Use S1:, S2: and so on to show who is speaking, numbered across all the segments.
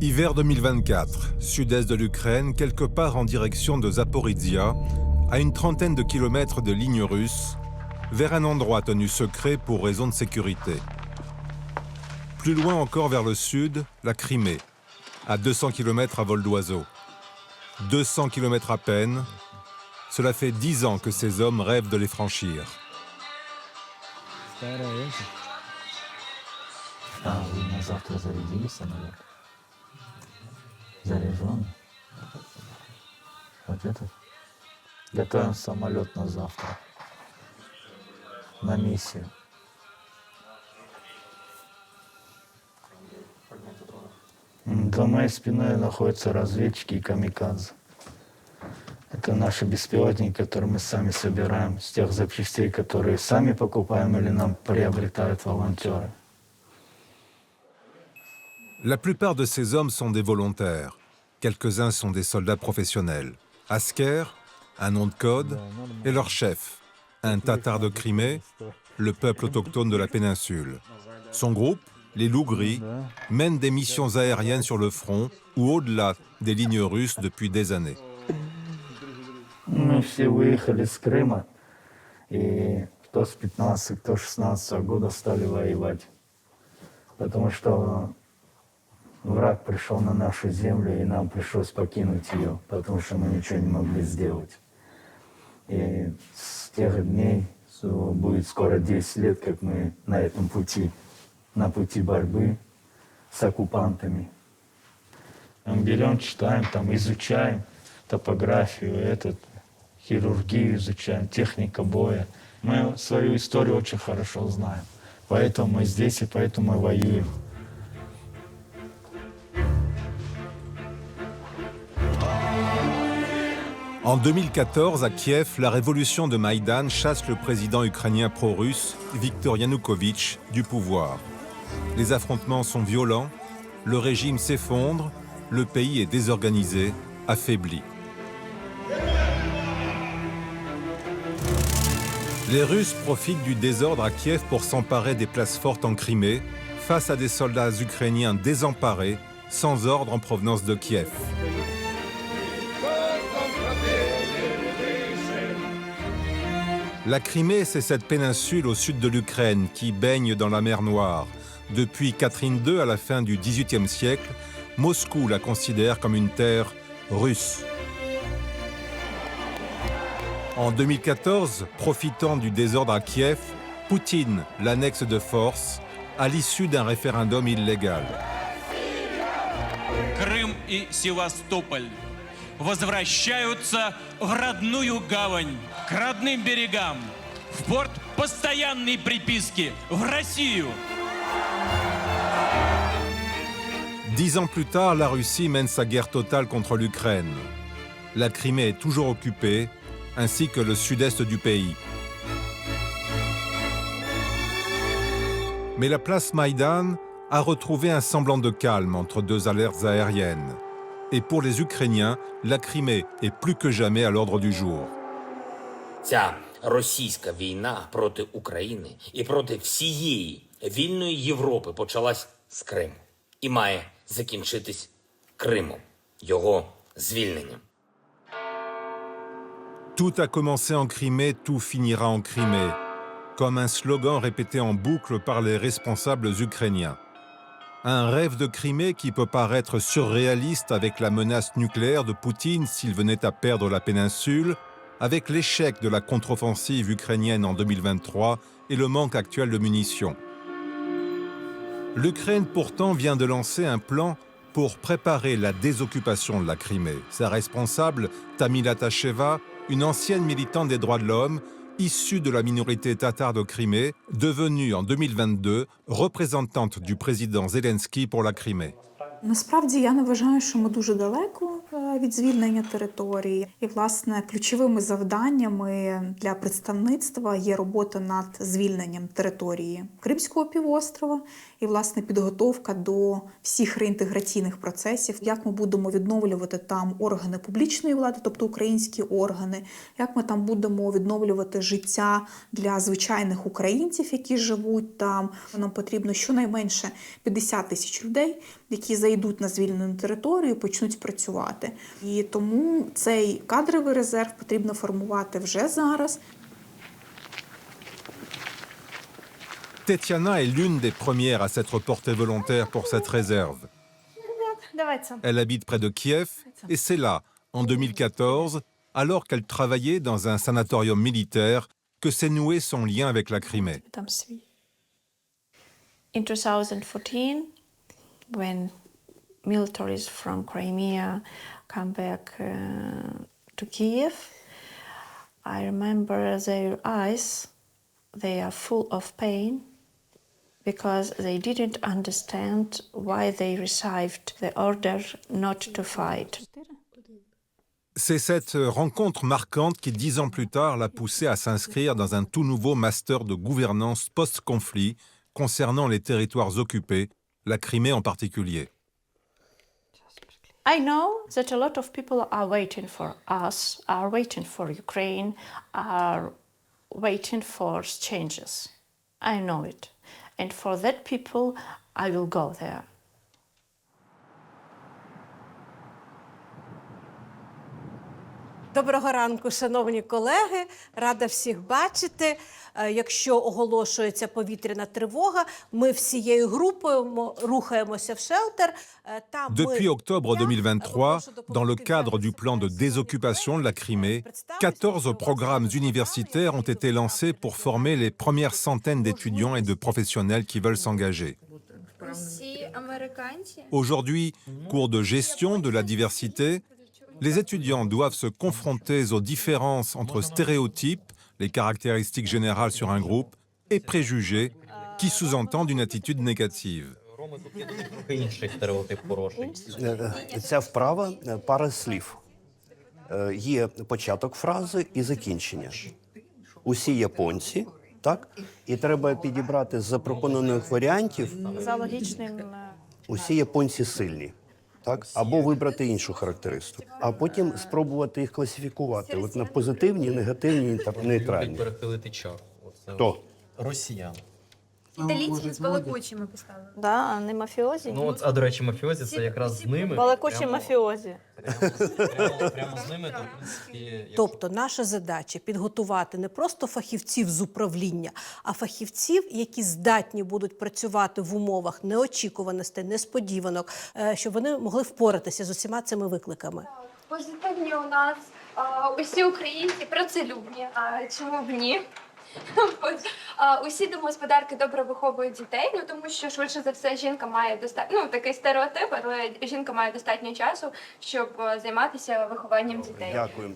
S1: Hiver 2024, sud-est de l'Ukraine, quelque part en direction de Zaporizhia, à une trentaine de kilomètres de lignes russes, vers un endroit tenu secret pour raisons de sécurité. Plus loin encore vers le sud, la Crimée, à 200 km à vol d'oiseau. 200 km à peine, cela fait 10 ans que ces hommes rêvent de les franchir.
S2: Заряжен. Вот этот. Готовим самолет на завтра. На миссию. За моей спиной находятся разведчики и камикадзе. Это наши беспилотники, которые мы сами собираем, с тех запчастей, которые сами покупаем или нам приобретают волонтеры.
S1: La plupart de ces hommes sont des volontaires. Quelques-uns sont des soldats professionnels. Asker, un nom de code, et leur chef, un Tatar de Crimée, le peuple autochtone de la péninsule. Son groupe, les Loups Gris, mène des missions aériennes sur le front ou au-delà des lignes russes depuis des années.
S2: Мы все выехали с Крыма, и кто с 15, кто с 16 года стали воевать. Потому что враг пришел на нашу землю, и нам пришлось покинуть ее, потому что мы ничего не могли сделать. И с тех дней будет скоро 10 лет, как мы на этом пути, на пути борьбы с оккупантами. Мы берем, читаем, там, изучаем топографию, хирургию изучаем, техника боя. Мы свою историю очень хорошо знаем. Поэтому мы здесь и поэтому мы воюем.
S1: En 2014, à Kiev, la révolution de Maïdan chasse le président ukrainien pro-russe, Viktor Yanukovych, du pouvoir. Les affrontements sont violents, le régime s'effondre, le pays est désorganisé, affaibli. Les Russes profitent du désordre à Kiev pour s'emparer des places fortes en Crimée, face à des soldats ukrainiens désemparés, sans ordre en provenance de Kiev. La Crimée, c'est cette péninsule au sud de l'Ukraine qui baigne dans la mer Noire. Depuis Catherine II, à la fin du XVIIIe siècle, Moscou la considère comme une terre russe. En 2014, profitant du désordre à Kiev, Poutine l'annexe de force à l'issue d'un référendum illégal.
S3: Крым и Севастополь возвращаются в родную гавань, к родным берегам, в порт постоянной приписки, в Россию.
S1: 10 ans plus tard, la Russie mène sa guerre totale contre l'Ukraine. La Crimée est toujours occupée, ainsi que le sud-est du pays. Mais la place Maïdan a retrouvé un semblant de calme entre deux alertes aériennes. Et pour les Ukrainiens, la Crimée est plus que jamais à l'ordre du jour.
S4: Ця російська війна проти України і проти всієї вільної Європи почалась з Криму і має закінчитись Кримом, його звільненням.
S1: Tout a commencé en Crimée, tout finira en Crimée, comme un slogan répété en boucle par les responsables ukrainiens. Un rêve de Crimée qui peut paraître surréaliste avec la menace nucléaire de Poutine s'il venait à perdre la péninsule, avec l'échec de la contre-offensive ukrainienne en 2023 et le manque actuel de munitions. L'Ukraine pourtant vient de lancer un plan pour préparer la désoccupation de la Crimée. Sa responsable, Tamila Tacheva, une ancienne militante des droits de l'homme, issue de la minorité tatare de Crimée, devenue en 2022 représentante du président Zelensky pour la Crimée.
S5: Насправді, я не вважаю, що ми дуже далеко від звільнення території. І, власне, ключовими завданнями для представництва є робота над звільненням території Кримського півострова і, власне, підготовка до всіх реінтеграційних процесів, як ми будемо відновлювати там органи публічної влади, тобто українські органи, як ми там будемо відновлювати життя для звичайних українців, які живуть там. Нам потрібно щонайменше 50 тисяч людей, які зайдуть на звільнену територію і почнуть працювати. І тому цей кадровий резерв потрібно формувати вже зараз.
S1: Tetiana est l'une des premières à s'être portée volontaire pour cette réserve. Elle habite près de Kiev et c'est là, en 2014, alors qu'elle travaillait dans un sanatorium militaire, que s'est noué son lien avec la Crimée.
S6: In 2014, when militaries from Crimea come back to Kiev, I remember their eyes, they are full of pain because they didn't understand why they received the order not to fight.
S1: C'est cette rencontre marquante qui, 10 ans plus tard, l'a poussée à s'inscrire dans un tout nouveau master de gouvernance post-conflit concernant les territoires occupés, la Crimée en particulier.
S6: I know that a lot of people are waiting for us, are waiting for Ukraine, are waiting for changes. I know it. And for that people, I will go there.
S7: Доброго ранку, шановні колеги. Рада всіх бачити. Якщо оголошується повітряна тривога, ми всією групою рухаємося в шелтер.
S1: Depuis octobre 2023, dans le cadre du plan de désoccupation de la Crimée, 14 programmes universitaires ont été lancés pour former les premières centaines d'étudiants et de professionnels qui veulent s'engager. Aujourd'hui, cours de gestion de la diversité, les étudiants doivent se confronter aux différences entre stéréotypes, les caractéristiques générales sur un groupe, et préjugés, qui sous-entendent une attitude négative.
S8: Ця вправа – пара слів. Є початок фрази і закінчення. Усі японці, так? І треба підібрати з запропонованих варіантів
S6: За логічним
S8: усі японці сильні. Так? Або вибрати іншу характеристику. А потім спробувати їх класифікувати от на позитивні, негативні і нейтральні.
S9: Перехилити чар.
S8: Хто?
S9: Росіян.
S10: Італійці з балакучими поставили.
S6: Да, а не мафіозі?
S9: Ну, от, а до речі, мафіозі це якраз з ними.
S6: Балакучі мафіозі.
S9: Прямо з ними, то, в принципі...
S7: Тобто наша задача – підготувати не просто фахівців з управління, а фахівців, які здатні будуть працювати в умовах неочікуваностей, несподіванок, щоб вони могли впоратися з усіма цими викликами.
S10: Позитивні у нас усі українці працелюбні, а чому б ні? Усі домогосподарки добре виховують дітей, ну тому що швидше за все жінка має достатньо, такий стереотип, але жінка має достатньо часу, щоб займатися вихованням дітей.
S8: Дякую.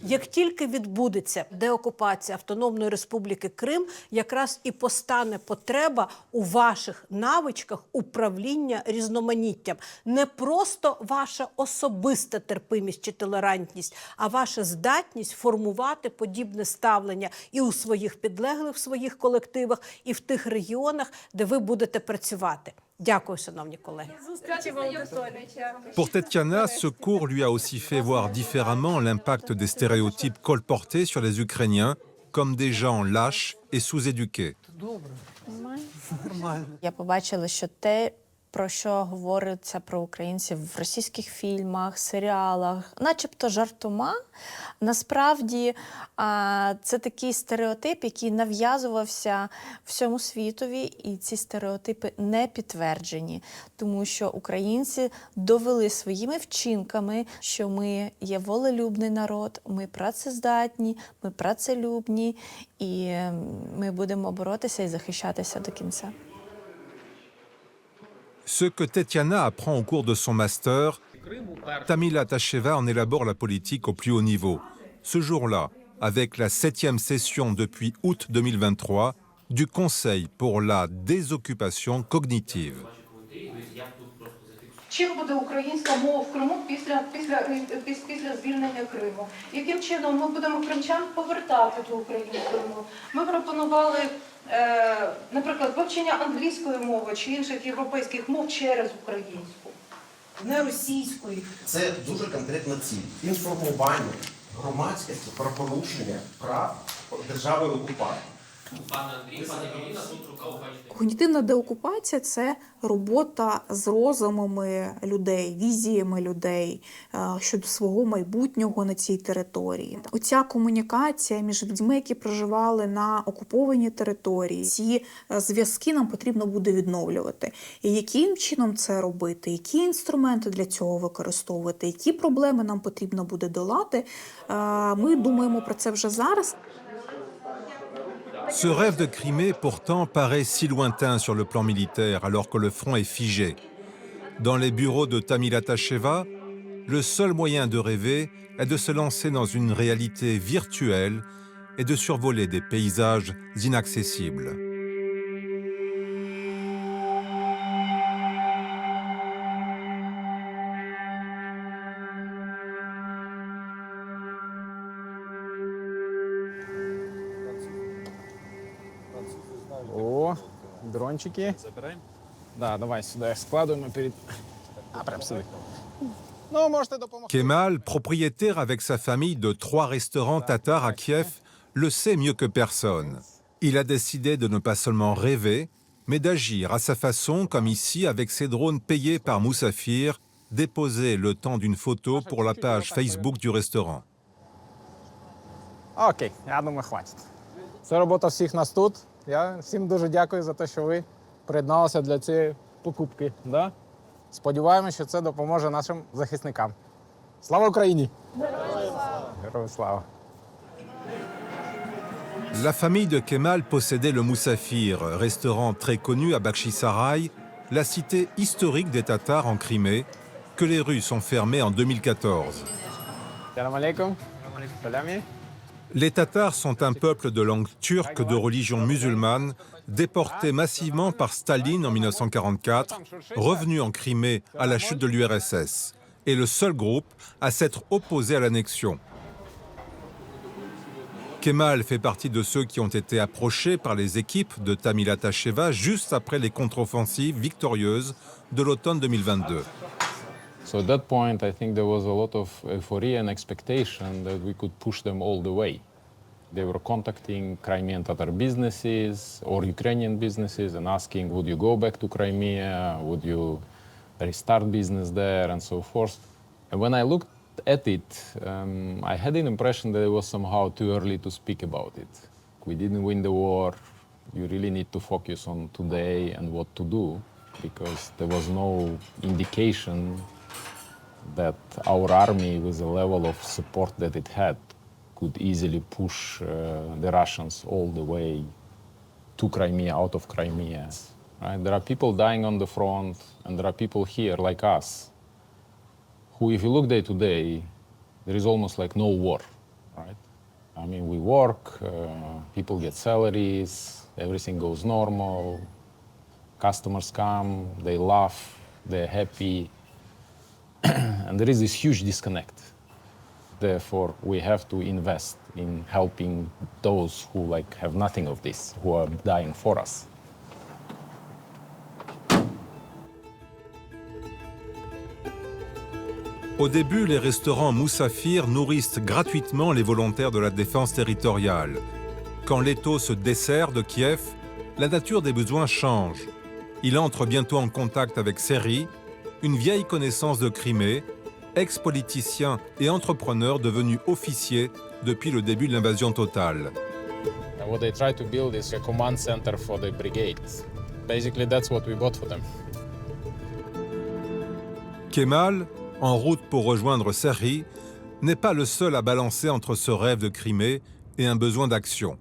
S7: Як тільки відбудеться деокупація Автономної Республіки Крим, якраз і постане потреба у ваших навичках управління різноманіттям. Не просто ваша особиста терпимість чи толерантність, а ваша здатність формувати подібне ставлення і у своїх підлеглих, в своїх колективах, і в тих регіонах, де ви будете працювати. Дякую, шановні колеги.
S1: Pour Tetiana, ce cours lui a aussi fait voir différemment l'impact des stéréotypes colportés sur les Ukrainiens comme des gens lâches et sous-éduqués.
S6: Я побачила, що те, про що говориться про українців в російських фільмах, серіалах, начебто жартома, насправді це такий стереотип, який нав'язувався всьому світові, і ці стереотипи не підтверджені, тому що українці довели своїми вчинками, що ми є волелюбний народ, ми працездатні, ми працелюбні, і ми будемо боротися і захищатися до кінця.
S1: Ce que Tetiana apprend au cours de son master, Tamila Tacheva en élabore la politique au plus haut niveau. Ce jour-là, avec la 7e session depuis août 2023 du Conseil pour la désoccupation cognitive.
S11: Чим буде українська мова в Криму після звільнення Криму? Яким чином ми будемо кримчан повертати до української мови? Ми пропонували наприклад, вивчення англійської мови чи інших європейських мов через українську.
S12: Не російської. Це дуже конкретна ціль. Інформування громадськості про порушення прав держави окупанта.
S4: Пане Андрій, пане Ірина, тут рука у пані.
S5: Когнітивна деокупація – це робота з розумами людей, візіями людей щодо свого майбутнього на цій території. Оця комунікація між людьми, які проживали на окупованій території, ці зв'язки нам потрібно буде відновлювати. І яким чином це робити, які інструменти для цього використовувати, які проблеми нам потрібно буде долати, ми думаємо про це вже зараз.
S1: Ce rêve de Crimée, pourtant, paraît si lointain sur le plan militaire, alors que le front est figé. Dans les bureaux de Tamila Tacheva, le seul moyen de rêver est de se lancer dans une réalité virtuelle et de survoler des paysages inaccessibles.
S13: О, дрончики.
S9: Забираємо?
S13: Да, давай сюди складуємо перед... прям сюди. Ну, можете допомогти.
S1: Kemal, propriétaire avec sa famille de 3 restaurants tatars à Kiev, le sait mieux que personne. Il a décidé de ne pas seulement rêver, mais d'agir à sa façon, comme ici, avec ses drones payés par Moussafir, déposés le temps d'une photo pour la page Facebook du restaurant.
S13: Окей, я думаю, хватить. Це робота всіх нас тут. Я всім дуже дякую за те, що ви приєдналися для цієї покупки. Да? Сподіваємося, що це допоможе нашим захисникам. Слава Україні! Героям слава!
S1: La famille de Kemal possédait le Moussafir, restaurant très connu à Bakhchisaray, la cité historique des Tatars en Crimée, que les Russes ont fermée en 2014.
S13: Salam alaikum. Salami.
S1: Les Tatars sont un peuple de langue turque de religion musulmane, déporté massivement par Staline en 1944, revenu en Crimée à la chute de l'URSS, et le seul groupe à s'être opposé à l'annexion. Kemal fait partie de ceux qui ont été approchés par les équipes de Tamila Tacheva juste après les contre-offensives victorieuses de l'automne 2022.
S13: So at that point, I think there was a lot of euphoria and expectation that we could push them all the way. They were contacting Crimean Tatar businesses or Ukrainian businesses and asking, would you go back to Crimea? Would you restart business there? And so forth. And when I looked at it, I had an impression that it was somehow too early to speak about it. We didn't win the war. You really need to focus on today and what to do, because there was no indication that our army, with the level of support that it had, could easily push the Russians all the way to Crimea, out of Crimea. Right? There are people dying on the front, and there are people here like us, who, if you look day to day, there is almost like no war. Right? I mean, we work, people get salaries, everything goes normal, customers come, they laugh, they're happy. And there is this huge disconnect. Therefore, we have to invest in helping those who have nothing of this, who are dying for us.
S1: Au début, les restaurants Moussafir nourrissent gratuitement les volontaires de la défense territoriale. Quand l'étau se dessert de Kiev, la nature des besoins change. Il entre bientôt en contact avec Seri, une vieille connaissance de Crimée, ex-politicien et entrepreneur devenu officier depuis le début de l'invasion totale.
S13: What they try to build is a command center for the brigade. Basically, that's what we bought for them.
S1: Kemal, en route pour rejoindre Seri, n'est pas le seul à balancer entre ce rêve de Crimée et un besoin d'action.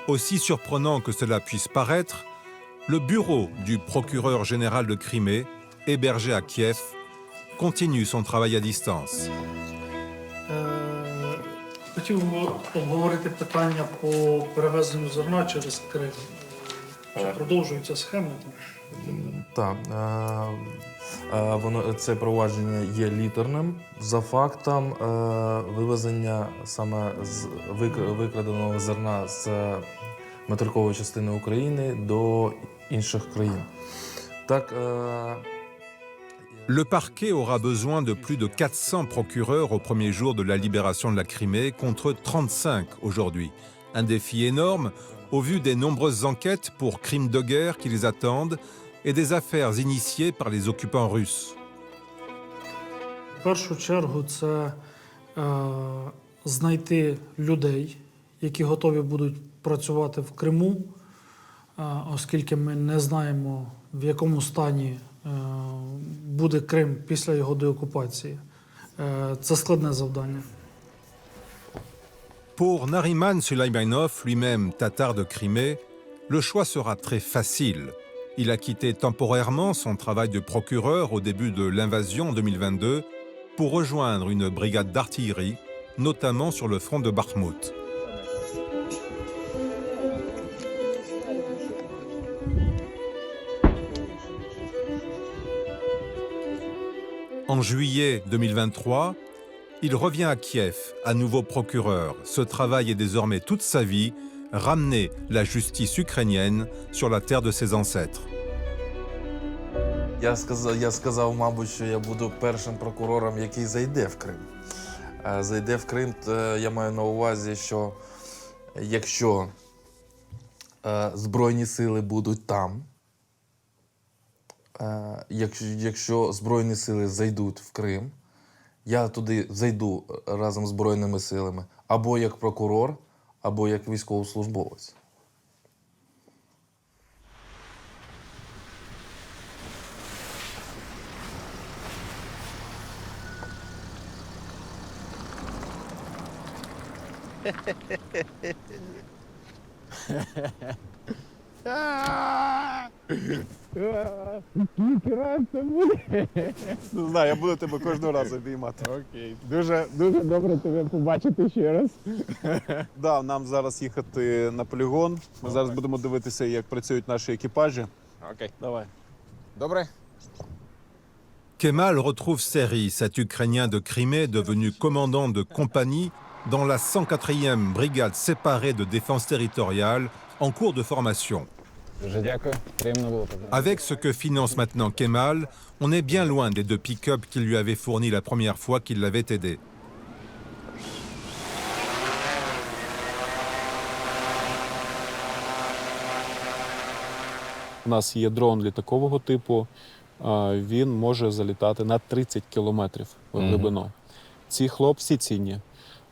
S1: Aussi surprenant que cela puisse paraître, le bureau du procureur général de Crimée, hébergé à Kiev, continue son travail à distance.
S2: Хотів обговорити питання по перевезенню зерна через Крим. Чи продовжуються схеми?
S14: Так. Це провадження є літерним за фактом вивезення саме з викраденого зерна з материкової частини України до інших країн. Так,
S1: Le parquet aura besoin de plus de 400 procureurs au premier jour de la libération de la Crimée, contre 35 aujourd'hui. Un défi énorme au vu des nombreuses enquêtes pour crimes de guerre qui les attendent et des affaires initiées par les occupants russes.
S15: В першу чергу це знайти людей, які готові будуть працювати в Криму, оскільки ми не знаємо, в якому стані буде Крим після його деокупації. Це складне завдання.
S1: Pour Nariman Sulaymanov, lui-même tatar de Crimée, le choix sera très facile. Il a quitté temporairement son travail de procureur au début de l'invasion en 2022 pour rejoindre une brigade d'artillerie, notamment sur le front de Bakhmout. En juillet 2023, il revient à Kiev, à nouveau procureur. Ce travail est désormais toute sa vie, ramener la justice ukrainienne sur la terre de ses ancêtres.
S14: Я сказав, мабуть, що я буду першим прокурором, який зайде в Крим. Зайде в Крим, я маю на увазі, що якщо Збройні сили будуть там, якщо Збройні сили зайдуть в Крим, я туди зайду разом з Збройними силами або як прокурор, або як військовослужбовець.
S16: Не знаю, я буду тебе кожного разу обіймати. Окей. Дуже добре тебе побачити ще раз. Да, нам зараз їхати на полігон. Ми зараз будемо дивитися, як працюють наші екіпажі. Окей. Давай. Добре.
S1: Kemal retrouve Seri, cet Ukrainien de Crimée devenu commandant de compagnie dans la 104e brigade séparée de défense territoriale en cours de formation. Avec ce que finance maintenant Kemal, on est bien loin des 2 pick-up qu'il lui avait fournis la première fois qu'il l'avait aidé.
S13: У нас є дрон літакового типу, він може залітати на 30 кілометрів в глибину. Ці хлопці цінні,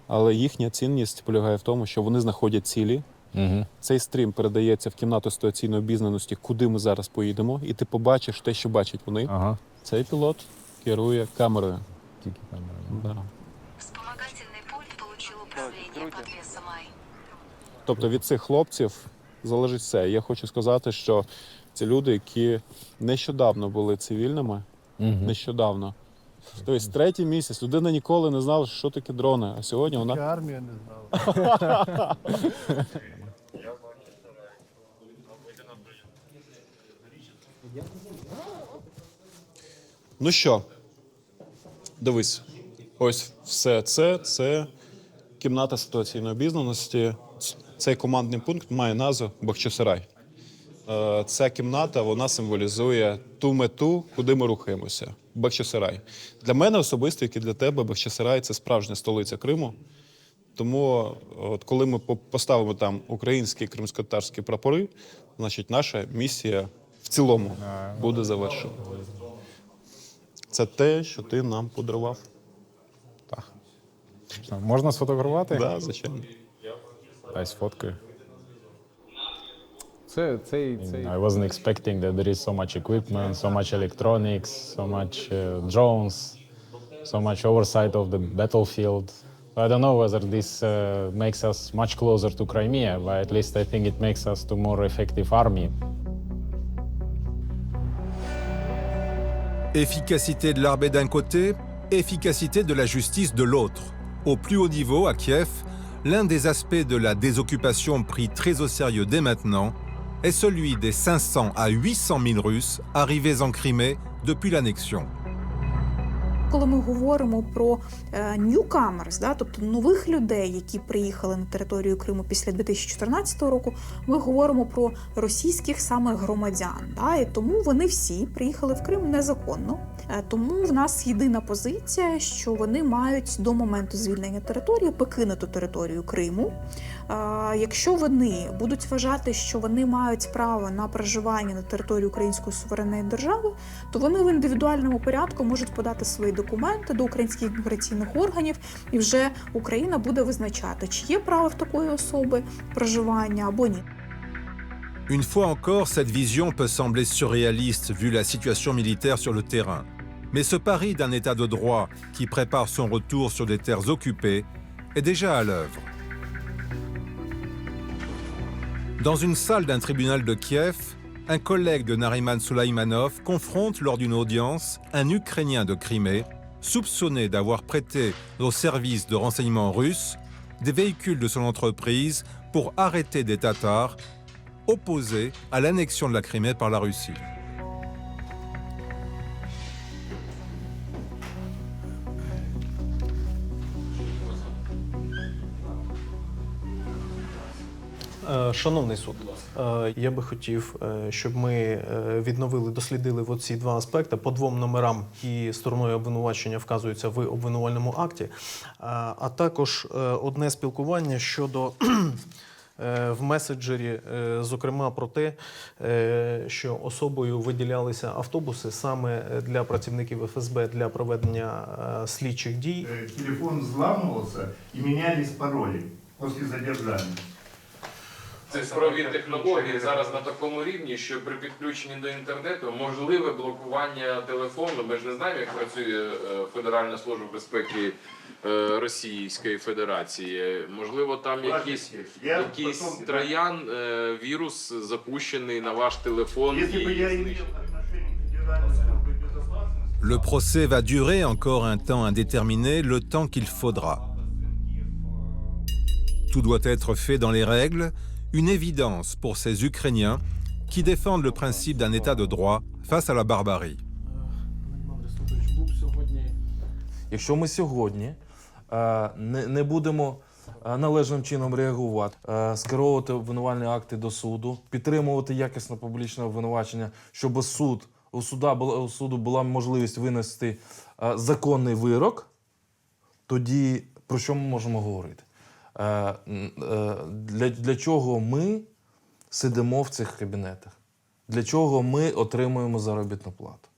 S13: але їхня цінність полягає в тому, що вони знаходять цілі. Цей стрім передається в кімнату ситуаційної обізнаності, куди ми зараз поїдемо, і ти побачиш те, що бачать вони. Цей пілот керує камерою.
S17: Тільки камерою.
S13: Да.
S18: Вспомогательний пульт получил управління подвесом Ай.
S13: Тобто від цих хлопців залежить все. Я хочу сказати, що це люди, які нещодавно були цивільними, нещодавно. Тобто, 3-й місяць людина ніколи не знала, що таке дрони, а сьогодні вона...
S16: Армія не знала. Ну що, дивись, ось все це кімната ситуаційної обізнаності. Цей командний пункт має назву Бахчисарай. Ця кімната, вона символізує ту мету, куди ми рухаємося. Бахчисарай. Для мене особисто, як і для тебе, Бахчисарай – це справжня столиця Криму. Тому, от коли ми поставимо там українські кримськотатарські прапори, значить наша місія в цілому буде завершена. Це те, що ти нам подарував.
S17: Так. Можна сфотографувати?
S16: Так, звичайно.
S17: Дай сфоткаю. I wasn't expecting that there is so much equipment, so much electronics, so much drones, so much oversight of the battlefield. I don't know whether this makes us much closer to Crimea, but at least I think it makes us to more effective army.
S1: Efficacité de l'armée d'un côté, efficacité de la justice de l'autre. Au plus haut niveau, à Kiev, l'un des aspects de la désoccupation pris très au sérieux dès maintenant est celui des 500 à 800 000 Russes arrivés en Crimée depuis l'annexion.
S5: Коли ми говоримо про newcomers, тобто нових людей, які приїхали на територію Криму після 2014 року, ми говоримо про російських саме громадян. І тому вони всі приїхали в Крим незаконно. Тому в нас єдина позиція, що вони мають до моменту звільнення території покинути територію Криму. Якщо вони будуть вважати, що вони мають право на проживання на території Української суверенної держави, то вони в індивідуальному порядку можуть подати свої документи до українських міграційних органів, і вже Україна буде визначати, чи є право в такої особи проживання або ні.
S1: Une fois encore, cette vision peut sembler surréaliste vu la situation militaire sur le terrain. Mais ce pari d'un état de droit qui prépare son retour sur des terres occupées est déjà à l'œuvre. Dans une salle d'un tribunal de Kiev, un collègue de Nariman Soleimanov confronte lors d'une audience un Ukrainien de Crimée soupçonné d'avoir prêté au service de renseignement russe des véhicules de son entreprise pour arrêter des Tatars opposés à l'annexion de la Crimée par la Russie.
S19: Шановний суд, я би хотів, щоб ми відновили, дослідили оці два аспекти по двом номерам, які стороною обвинувачення вказуються в обвинувальному акті, а також одне спілкування щодо в меседжері, зокрема про те, що особою виділялися автобуси саме для працівників ФСБ для проведення слідчих дій.
S20: Телефон взламывался и менялись пароли после задержания.
S21: Цифрові технології зараз на такому рівні, що при підключенні до інтернету можливе блокування телефону. Ми ж не знаємо, як працює Федеральна служба безпеки Російської Федерації. Можливо, там якийсь троян, вірус запущений на ваш телефон.
S1: Le procès va durer encore un temps indéterminé, le temps qu'il faudra. Tout doit être fait dans les règles, une évidence pour ces Ukrainiens qui défendent le principe d'un état de droit face à la barbarie.
S14: Якщо ми сьогодні не будемо належним чином реагувати, скеровувати обвинувальні акти до суду, підтримувати якісне публічне обвинувачення, щоб у суду була можливість винести законний вирок, тоді про що ми можемо говорити? Для чого ми сидимо в цих кабінетах? Для чого ми отримуємо заробітну плату?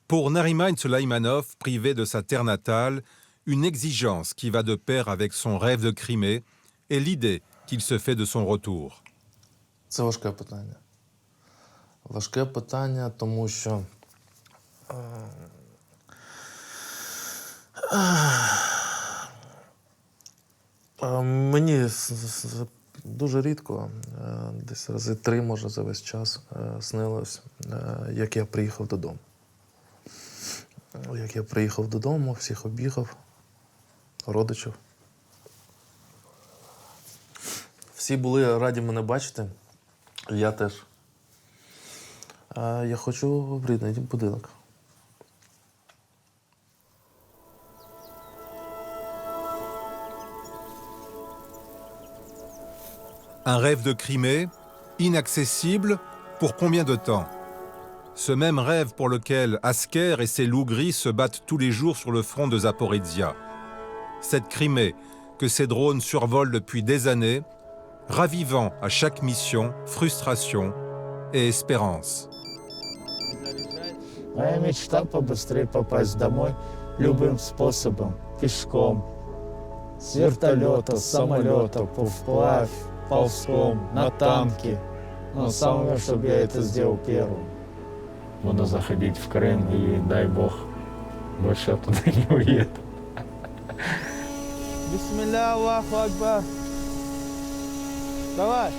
S1: Pour Nariman Soleimanov, privé de sa terre natale, une exigence qui va de pair avec son rêve de Crimée et l'idée qu'il se fait de son retour.
S14: Це важке питання. Важке питання, тому що мені дуже рідко, десь рази 3, може, за весь час снилось, як я приїхав додому. Як я приїхав додому, всіх об'їхав, родичів. Всі були раді мене бачити, я теж. Я хочу в рідний будинок.
S1: Un rêve de Crimée, inaccessible, pour combien de temps? Ce même rêve pour lequel Asker et ses loups gris se battent tous les jours sur le front de Zaporizhia. Cette Crimée que ces drones survolent depuis des années, ravivant à chaque mission frustration et espérance.
S2: Моя мечта побыстрее попасть домой любым способом, пешком, с вертолета, с самолета, вплавь, ползком, на танке. Но самое, чтобы я это сделал первым. Буду заходить в Крым и, дай Бог, больше оттуда не уеду.
S22: Бисмилля, Аллаху Акбар. Давай.